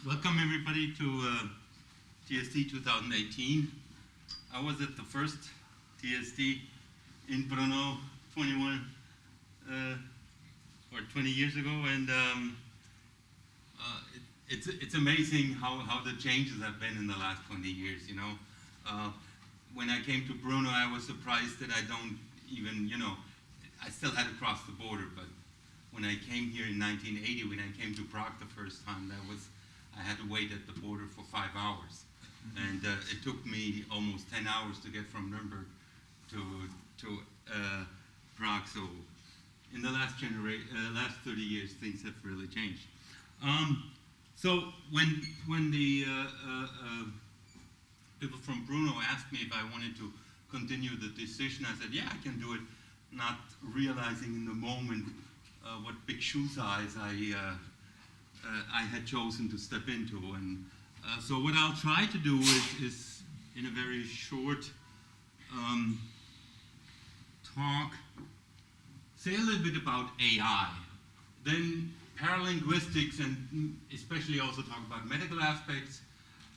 Welcome everybody to TSD 2018. I was at the first TSD in Brno 21 or 20 years ago, and it's amazing how the changes have been in the last 20 years. You know, when I came to Brno, I was surprised that I don't even, I still had to cross the border, but when I came here in 1980, when I came to Prague the first time, I had to wait at the border for 5 hours. And it took me almost 10 hours to get from Nuremberg to Prague. So in the last 30 years, things have really changed. So when the people from Brno asked me if I wanted to continue the decision, I said, yeah, I can do it, not realizing in the moment what big shoe size I had chosen to step into. And so what I'll try to do is in a very short talk, say a little bit about AI, then paralinguistics, and especially also talk about medical aspects,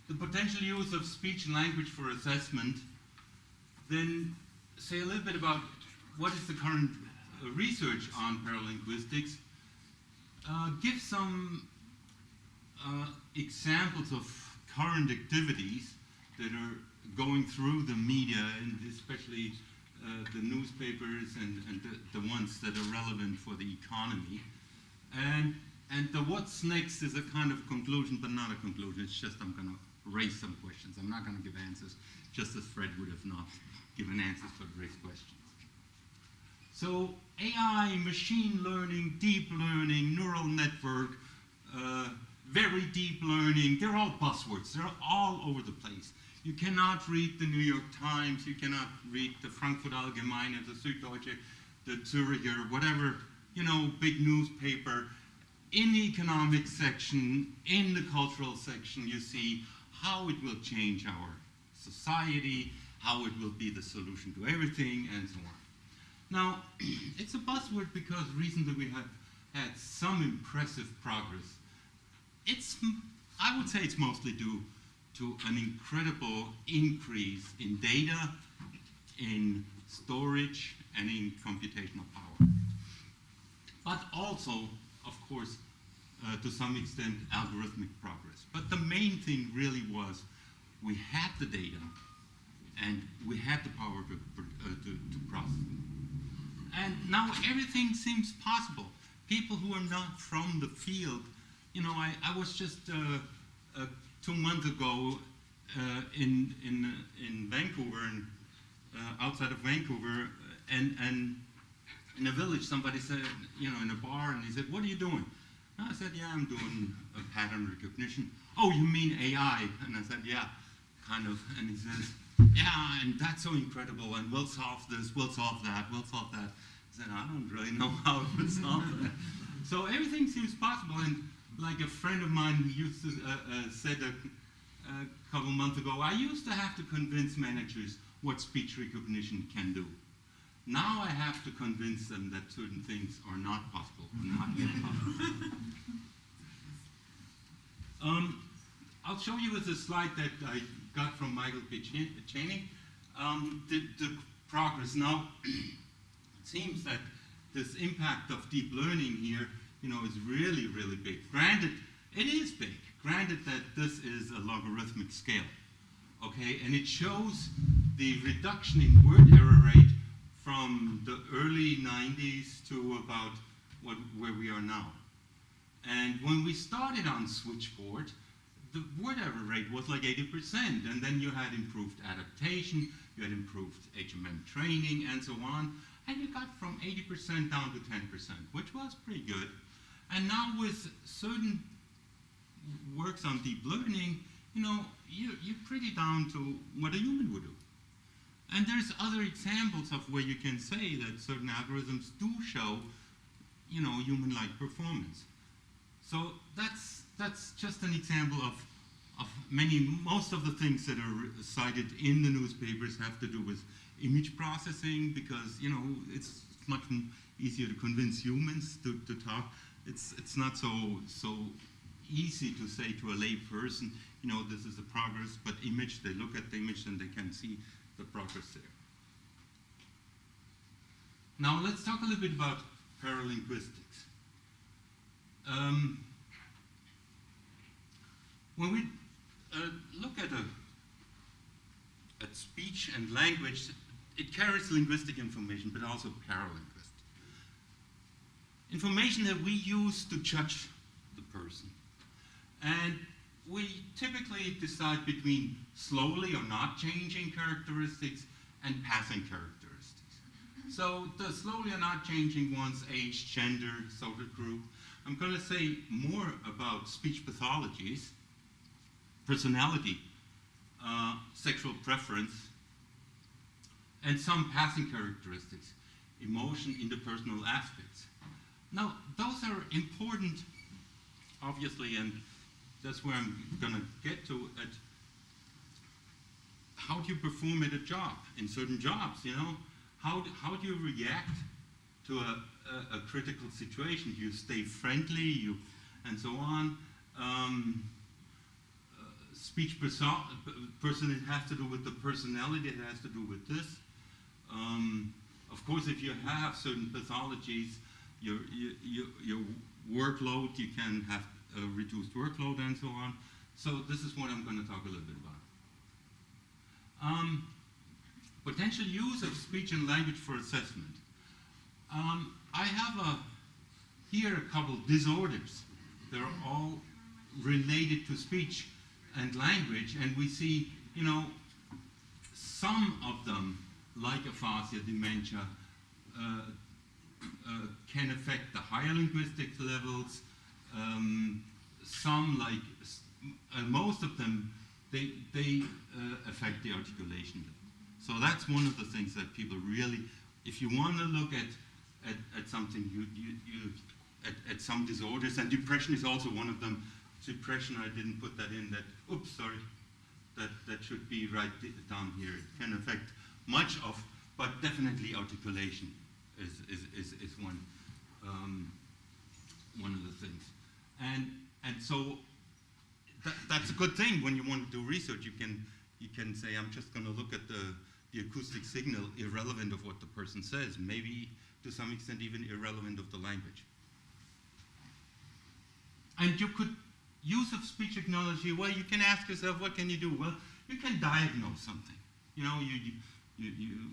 the potential use of speech and language for assessment, then say a little bit about what is the current research on paralinguistics, give some examples of current activities that are going through the media, and especially the newspapers and the ones that are relevant for the economy. And the what's next is a kind of conclusion, but not a conclusion. It's just I'm going to raise some questions. I'm not going to give answers, just as Fred would have not given answers but raised questions. So AI, machine learning, deep learning, neural network, very deep learning, they're all buzzwords. They're all over the place. You cannot read the New York Times, you cannot read the Frankfurt Allgemeine, the Süddeutsche, the Züricher, whatever, big newspaper. In the economic section, in the cultural section, you see how it will change our society, how it will be the solution to everything, and so on. Now, it's a buzzword because recently we have had some impressive progress. I would say it's mostly due to an incredible increase in data, in storage, and in computational power. But also, of course, to some extent, algorithmic progress. But the main thing really was we had the data and we had the power to process it. And now everything seems possible. People who are not from the field, I was just 2 months ago in Vancouver, and outside of Vancouver, and in a village, somebody said, in a bar, and he said, "What are you doing?" And I said, "Yeah, I'm doing a pattern recognition." "Oh, you mean AI?" And I said, "Yeah, kind of." And he says, "Yeah, and that's so incredible, and we'll solve this, we'll solve that, we'll solve that." I said, "I don't really know how to solve that." So everything seems possible, and like a friend of mine who used to said a couple months ago, I used to have to convince managers what speech recognition can do. Now I have to convince them that certain things are not possible, not yet possible. I'll show you with a slide that I got from Michael Cheney, the progress. Now, it seems that this impact of deep learning here, is really, really big. Granted, it is big. Granted that this is a logarithmic scale, okay? And it shows the reduction in word error rate from the early 90s to about where we are now. And when we started on Switchboard, the word error rate was like 80%, and then you had improved adaptation, you had improved HMM training, and so on, and you got from 80% down to 10%, which was pretty good. And now with certain works on deep learning, you're pretty down to what a human would do. And there's other examples of where you can say that certain algorithms do show, human-like performance. So that's just an example of many. Most of the things that are cited in the newspapers have to do with image processing, because it's much easier to convince humans to talk. It's not so easy to say to a lay person, you know, this is a progress, but image, they look at the image and they can see the progress there. Now let's talk a little bit about paralinguistics. When we look at speech and language, it carries linguistic information, but also paralinguistic. Information that we use to judge the person. And we typically decide between slowly or not changing characteristics and passing characteristics. So the slowly or not changing ones, age, gender, social group. I'm going to say more about speech pathologies, personality, sexual preference, and some passing characteristics, emotion, interpersonal aspects. Now, those are important, obviously, and that's where I'm going to get to at how do you perform at a job, in certain jobs, you know? How do you react to a critical situation? Do you stay friendly, and so on? Speech person, it has to do with the personality, it has to do with this. Of course, if you have certain pathologies, your workload, you can have a reduced workload and so on. So this is what I'm going to talk a little bit about. Potential use of speech and language for assessment. I have here a couple disorders. They're all related to speech and language, and we see, you know, some of them, like aphasia, dementia, can affect the higher linguistic levels. Some, like most of them, they affect the articulation level. So that's one of the things that people really, if you want to look at something, at some disorders, and depression is also one of them. Depression, I didn't put that in. Oops, sorry. That should be right down here. It can affect much of, but definitely articulation is one of the things. And so that's a good thing when you want to do research. You can say, I'm just going to look at the acoustic signal, irrelevant of what the person says, maybe to some extent even irrelevant of the language. And you could use of speech technology, well, you can ask yourself, what can you do? Well, you can diagnose something. You know, you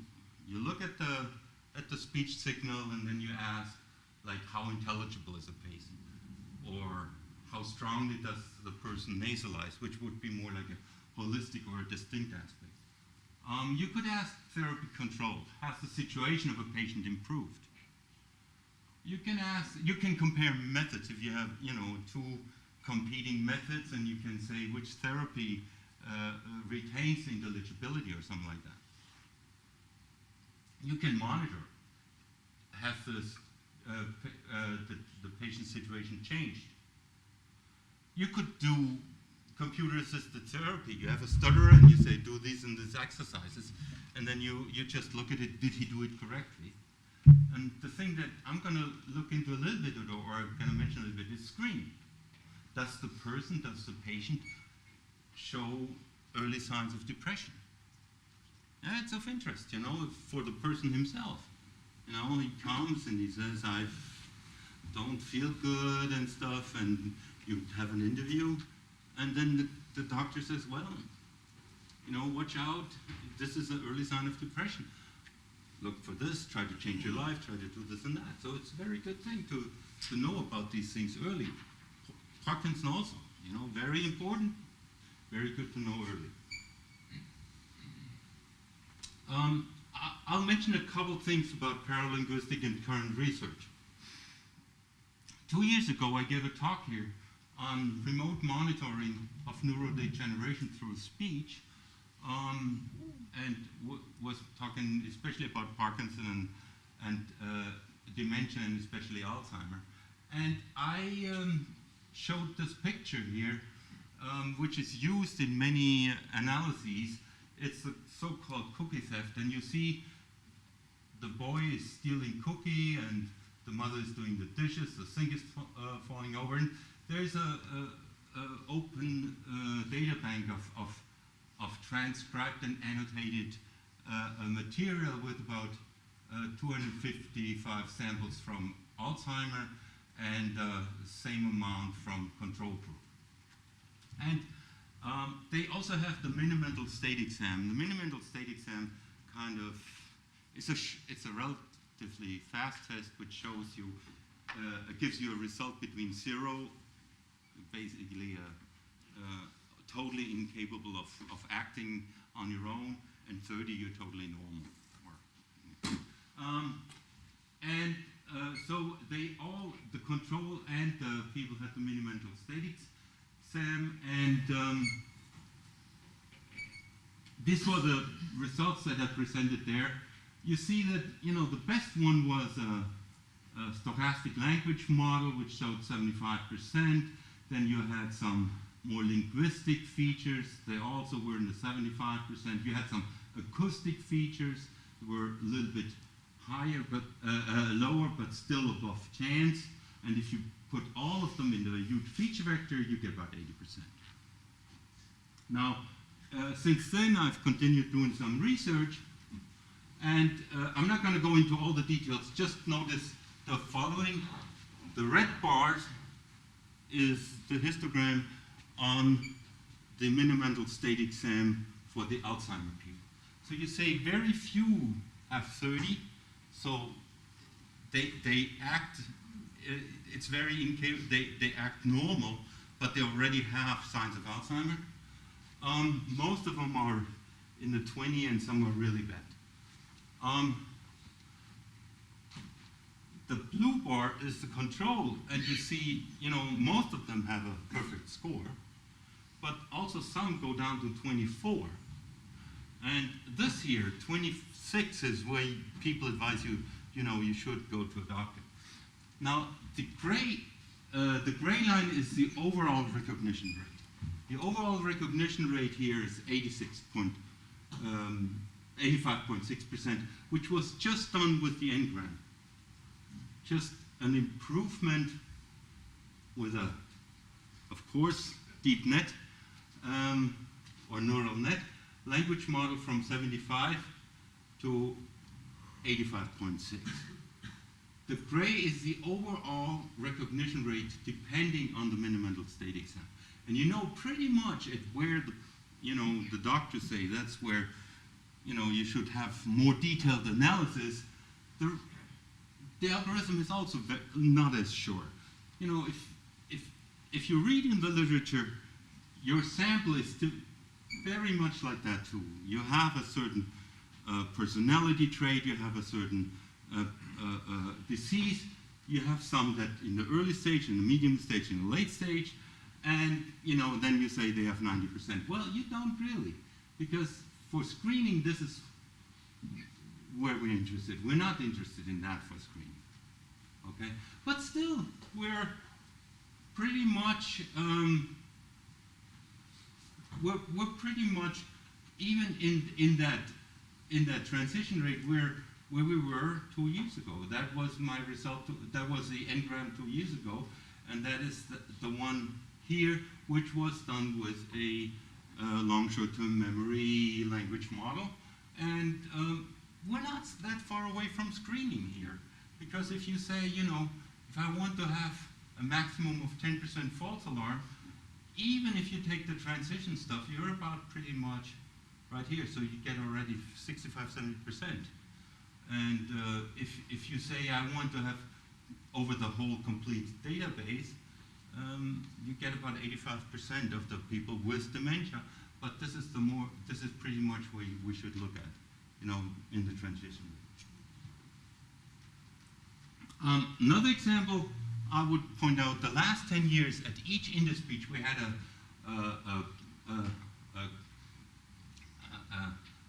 look at the speech signal and then you ask, like, how intelligible is a patient? Or how strongly does the person nasalize, which would be more like a holistic or a distinct aspect. You could ask therapy control. Has the situation of a patient improved? You can compare methods if you have, you know, two competing methods, and you can say which therapy retains intelligibility or something like that. You can monitor. Has the patient's situation changed? You could do computer-assisted therapy. You have a stutterer and you say, do these and these exercises, and then you just look at it, did he do it correctly? And the thing that I'm going to look into a little bit, or I'm going to mention a little bit, is screening. Does the patient show early signs of depression? That's of interest, you know, for the person himself. You know, he comes and he says, I don't feel good and stuff, and you have an interview, and then the doctor says, well, you know, watch out, this is an early sign of depression. Look for this, try to change your life, try to do this and that. So it's a very good thing to know about these things early. Parkinson also, you know, very important, very good to know early. I'll mention a couple things about paralinguistic and current research. 2 years ago, I gave a talk here on remote monitoring of neurodegeneration through speech, and was talking especially about Parkinson and dementia, and especially Alzheimer. And I showed this picture here, which is used in many analyses. It's the so-called cookie theft, and you see the boy is stealing cookie, and the mother is doing the dishes, the sink is falling over, and there's open data bank of transcribed and annotated material with about 255 samples from Alzheimer and same amount from control group. And they also have the mini-mental state exam. The mini-mental state exam kind of, it's a relatively fast test which shows you, it gives you a result between 0, basically totally incapable of acting on your own, and 30, you're totally normal. So they all, the control and the people had the mini-mental state exam, and these were the results that I presented there. You see that, the best one was a stochastic language model, which showed 75%. Then you had some more linguistic features. They also were in the 75%. You had some acoustic features that were a little bit higher, but lower, but still above chance. And if you put all of them into a huge feature vector, you get about 80%. Now, since then, I've continued doing some research, and I'm not going to go into all the details. Just notice the following. The red bars is the histogram on the mini-mental state exam for the Alzheimer people. So you say very few have 30, so they act, it's very incapable, they act normal, but they already have signs of Alzheimer. Most of them are in the 20 and some are really bad. The blue bar is the control, and you see, most of them have a perfect score, but also some go down to 24. And this here, 26 is where people advise you, you should go to a doctor. Now, the gray line is the overall recognition rate. The overall recognition rate here is 85.6%, which was just done with the N-gram. Just an improvement with a, of course, deep net or neural net language model from 75 to 85.6. The gray is the overall recognition rate depending on the mini-mental state exam. And pretty much at where the doctors say that's where you should have more detailed analysis. The algorithm is also not as sure. If you read in the literature, your sample is still very much like that too. You have a certain personality trait, you have a certain disease, you have some that in the early stage, in the medium stage, in the late stage, and then you say they have 90%. Well, you don't really, because for screening, this is where we're interested. We're not interested in that for screening, okay? But still, we're pretty much, we're pretty much even in that transition rate where we were 2 years ago. That was my result. That was the N-gram 2 years ago, and that is the one here, which was done with a long short-term memory language model, and we're not that far away from screening here, because if you say, if I want to have a maximum of 10% false alarm, even if you take the transition stuff, you're about pretty much right here, so you get already 65–70%. And if you say I want to have over the whole complete database, you get about 85% of the people with dementia, but this is pretty much where we should look at, in the transition. Another example I would point out, the last 10 years at each InterSpeech we had a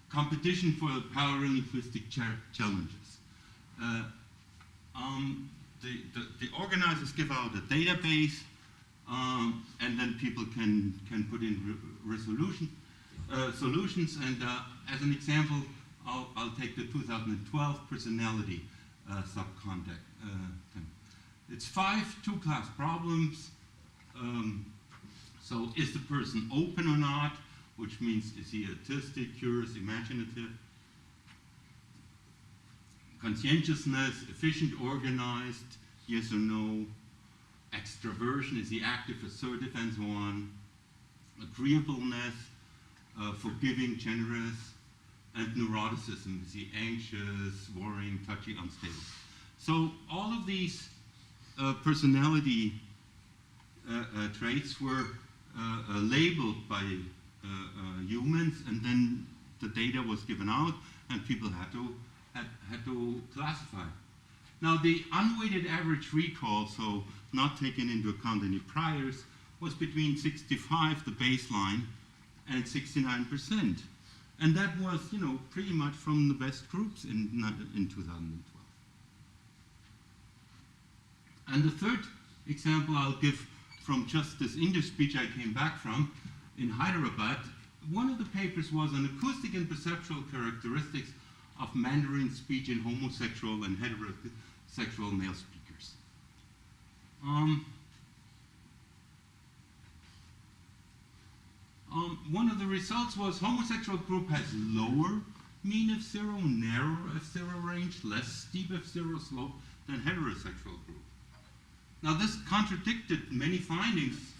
competition for paralinguistic challenges. The organizers give out a database, and then people can put in solutions. And as an example, I'll take the 2012 personality subcontext. It's 5 two-class problems. So is the person open or not, which means is he artistic, curious, imaginative? Conscientiousness, efficient, organized, yes or no? Extraversion, is he active, assertive, and so on? Agreeableness, forgiving, generous, and neuroticism, is he anxious, worrying, touchy, unstable? So all of these personality traits were labeled by humans, and then the data was given out, and people had to classify. Now, the unweighted average recall, so not taking into account any priors, was between 65, the baseline, and 69%. And that was, pretty much from the best groups in 2012. And the third example I'll give from just this English speech I came back from in Hyderabad. One of the papers was on acoustic and perceptual characteristics of Mandarin speech in homosexual and heterosexual male speakers. One of the results was homosexual group has lower mean F0, narrower F0 range, less steep F0 slope than heterosexual group. Now this contradicted many findings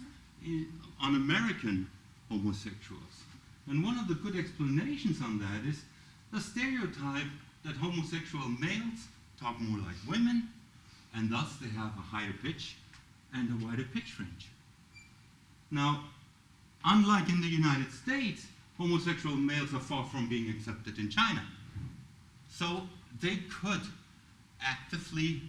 on American homosexuals. And one of the good explanations on that is the stereotype that homosexual males talk more like women, and thus they have a higher pitch and a wider pitch range. Now, unlike in the United States, homosexual males are far from being accepted in China. So they could actively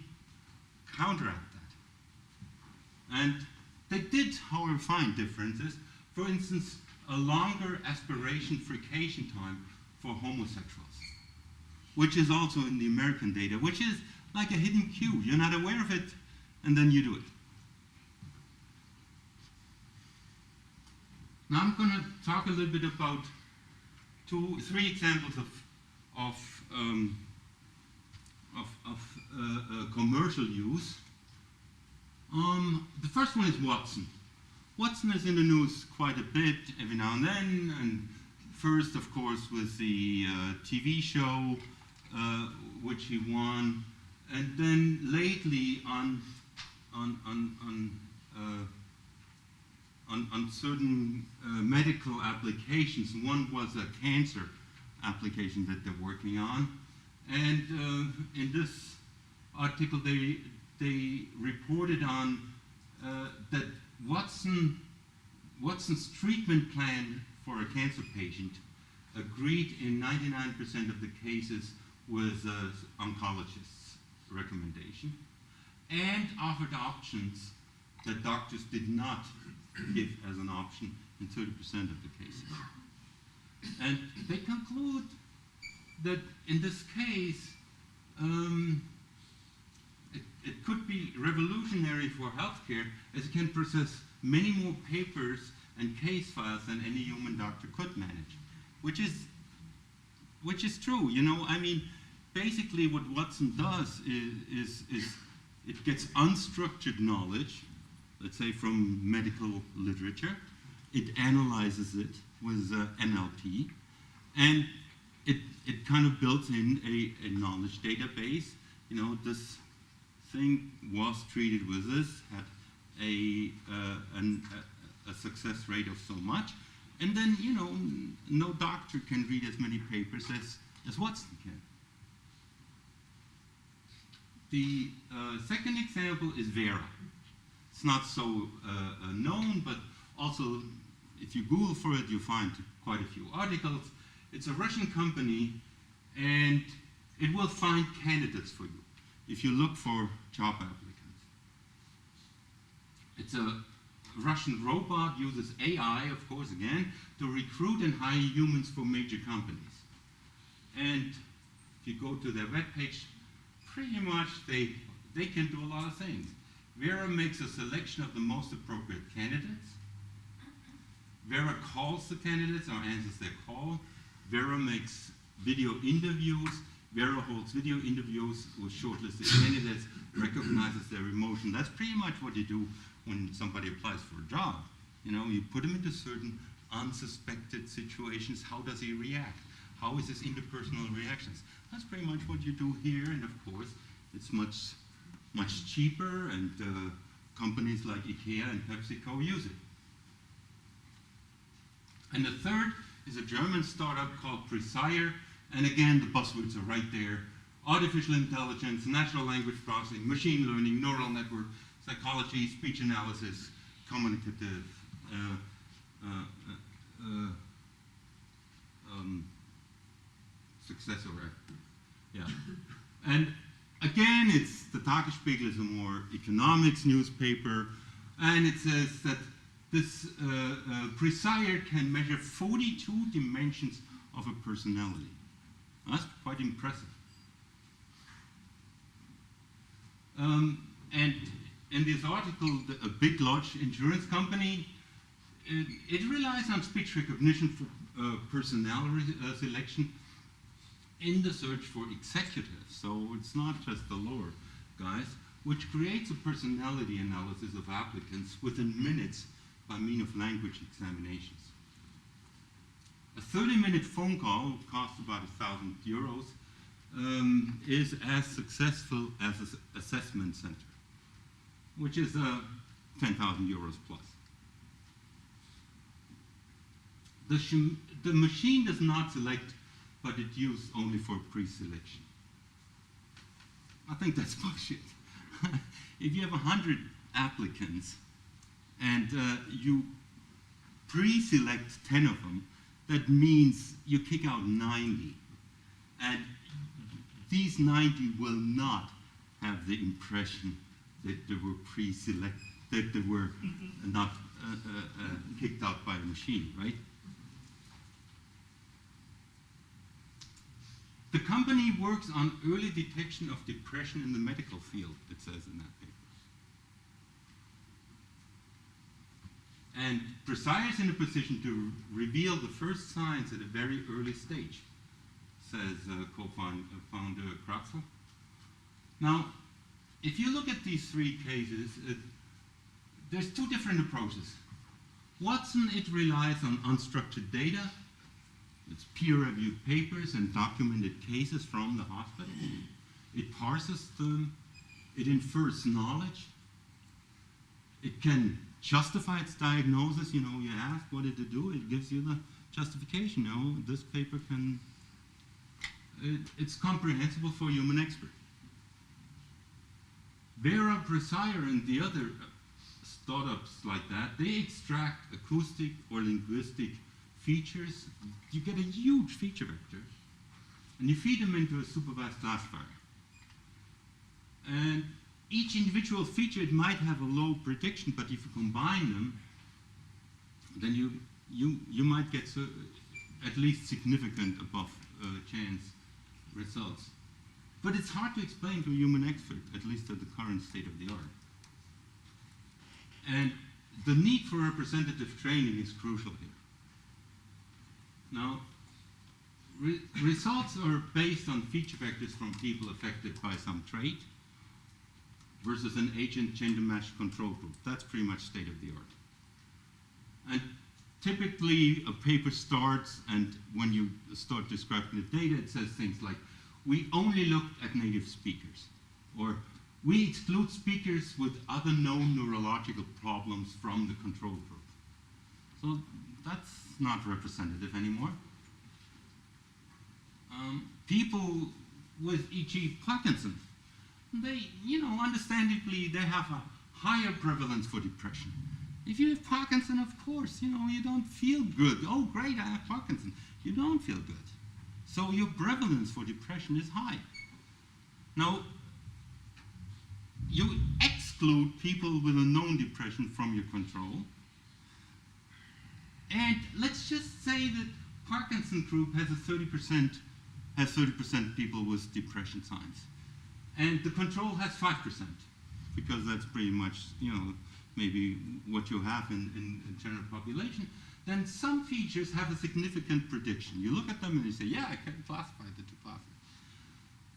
counteract that. And they did, however, find differences. For instance, a longer aspiration frication time for homosexuals, which is also in the American data, which is like a hidden cue. You're not aware of it, and then you do it. Now I'm going to talk a little bit about three examples of commercial use. The first one is Watson. Watson is in the news quite a bit every now and then, and first, of course, was the TV show which he won, and then lately on certain medical applications. One was a cancer application that they're working on, and in this article they reported on that Watson's treatment plan for a cancer patient agreed in 99% of the cases with oncologist's recommendation, and offered options that doctors did not give as an option in 30% of the cases. And they conclude that in this case, it could be revolutionary for healthcare, as it can process many more papers and case files than any human doctor could manage, which is true. I mean, basically what Watson does is it gets unstructured knowledge, let's say from medical literature, it analyzes it with NLP, and it kind of builds in a knowledge database. This thing was treated with this, had a success rate of so much, and then no doctor can read as many papers as Watson can. The second example is Vera. It's not so known, but also if you Google for it, you find quite a few articles. It's a Russian company, and it will find candidates for you if you look for job applicants. It's a Russian robot, uses AI, of course, again, to recruit and hire humans for major companies. And if you go to their webpage, pretty much they can do a lot of things. Vera makes a selection of the most appropriate candidates. Vera calls the candidates or answers their call. Vera makes video interviews. Vera holds video interviews with shortlisted candidates, recognizes their emotion. That's pretty much what you do when somebody applies for a job. You know, you put him into certain unsuspected situations. How does he react? How is his interpersonal reactions? That's pretty much what you do here, and of course, it's much cheaper, and companies like IKEA and PepsiCo use it. And the third is a German startup called Presire, and again, the buzzwords are right there. Artificial intelligence, natural language processing, machine learning, neural network, psychology, speech analysis, communicative, successor, yeah. And again, it's the Tagesspiegel is a more economics newspaper, and it says that this Presire can measure 42 dimensions of a personality. That's quite impressive. And in this article, a big, large insurance company, it relies on speech recognition for personnel selection in the search for executives. So it's not just the lower guys, which creates a personality analysis of applicants within minutes by means of language examinations. A 30-minute phone call costs about €1,000, is as successful as an assessment center, which is €10,000 plus. The machine does not select, but it's used only for pre-selection. I think that's bullshit. If you have 100 applicants and you pre-select 10 of them, that means you kick out 90. And these 90 will not have the impression that they were pre-selected, that they were not kicked out by a machine, right? The company works on early detection of depression in the medical field, it says in that paper. And Presire is in a position to reveal the first signs at a very early stage, says co-founder Kratzel. Now, if you look at these three cases, there's two different approaches. Watson, it relies on unstructured data. It's peer-reviewed papers and documented cases from the hospital. It parses them. It infers knowledge. It can justify its diagnosis. You know, you ask, what did it do? It gives you the justification. You know, this paper can, it's comprehensible for a human expert. Vera, Presire, and the other startups like that, they extract acoustic or linguistic features. You get a huge feature vector, and you feed them into a supervised classifier. And each individual feature, it might have a low prediction, but if you combine them, then you might get at least significant above chance results. But it's hard to explain to a human expert, at least at the current state of the art. And the need for representative training is crucial here. Now, results are based on feature vectors from people affected by some trait versus an agent gender-matched control group. That's pretty much state of the art. And typically, a paper starts, and when you start describing the data, it says things like, we only looked at native speakers, or we exclude speakers with other known neurological problems from the control group. So that's not representative anymore. People with, e.g., Parkinson, they, you know, understandably, they have a higher prevalence for depression. If you have Parkinson, of course, you know, you don't feel good. Oh, great, I have Parkinson. You don't feel good. So your prevalence for depression is high. Now, you exclude people with a known depression from your control. And let's just say that Parkinson group has 30% people with depression signs. And the control has 5%, because that's pretty much, you know, maybe what you have in the general population. Then some features have a significant prediction. You look at them and you say, yeah, I can classify the two classes.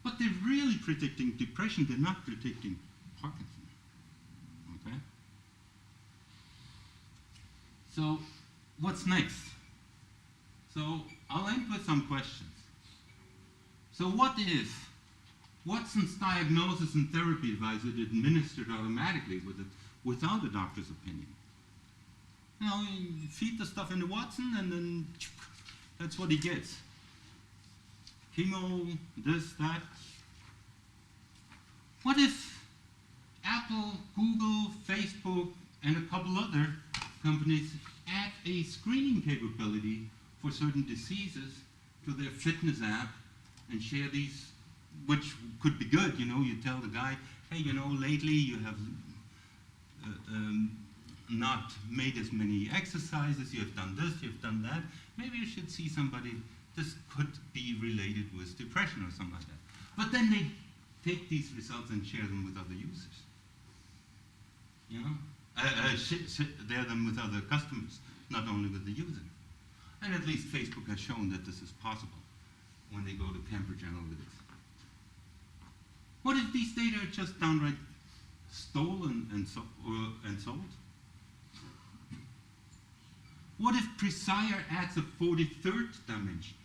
But they're really predicting depression, they're not predicting Parkinson, okay? So what's next? So I'll end with some questions. So what if Watson's diagnosis and therapy advice is administered automatically without a doctor's opinion? You know, you feed the stuff into Watson and then that's what he gets. Chemo, this, that. What if Apple, Google, Facebook, and a couple other companies add a screening capability for certain diseases to their fitness app and share these, which could be good, you know, you tell the guy, hey, you know, lately you have not made as many exercises, you have done this, you have done that, maybe you should see somebody, this could be related with depression or something like that. But then they take these results and share them with other users. You know? Share them with other customers, not only with the user. And at least Facebook has shown that this is possible when they go to Cambridge Analytics. What if these data are just downright stolen and sold? What if Presire adds a 43rd dimension?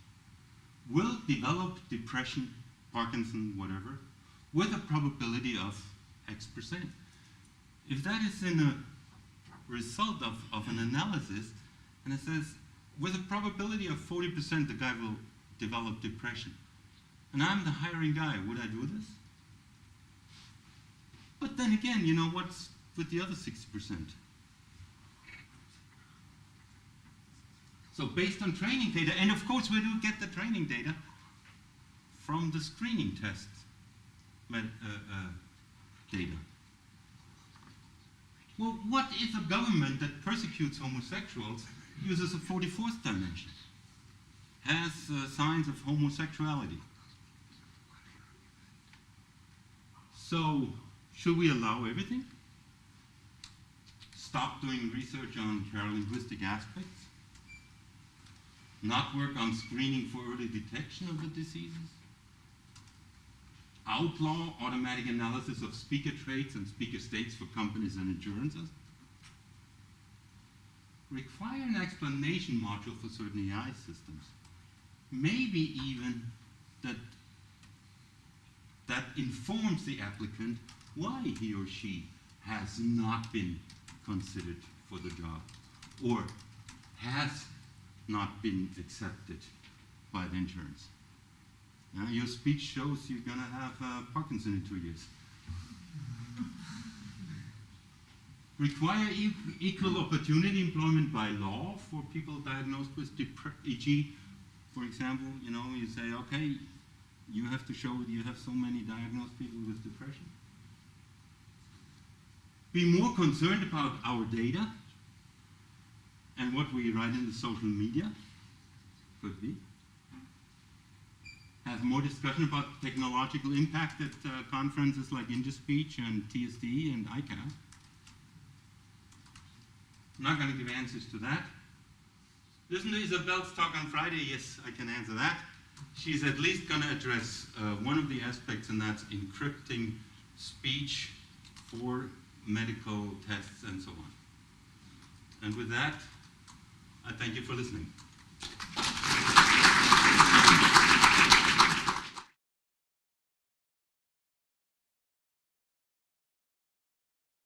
Will develop depression, Parkinson, whatever, with a probability of X%. If that is in a result of an analysis, and it says, with a probability of 40%, the guy will develop depression. And I'm the hiring guy, would I do this? But then again, you know, what's with the other 60%? So based on training data, and of course we do get the training data from the screening test data. Well, what if a government that persecutes homosexuals uses a 44th dimension, has signs of homosexuality? So, should we allow everything? Stop doing research on paralinguistic aspects? Not work on screening for early detection of the diseases? Outlaw automatic analysis of speaker traits and speaker states for companies and insurances? Require an explanation module for certain AI systems. Maybe even that informs the applicant why he or she has not been considered for the job or has not been accepted by the insurance. Your speech shows you're going to have Parkinson in 2 years. Require equal opportunity employment by law for people diagnosed with e.g., for example, you know, you say, okay, you have to show that you have so many diagnosed people with depression. Be more concerned about our data and what we write in the social media, could be. Have more discussion about technological impact at conferences like InterSpeech and TSD and ICANN. I'm not going to give answers to that. Listen to Isabel's talk on Friday. Yes, I can answer that. She's at least going to address one of the aspects, and that's encrypting speech for medical tests and so on. And with that, I thank you for listening.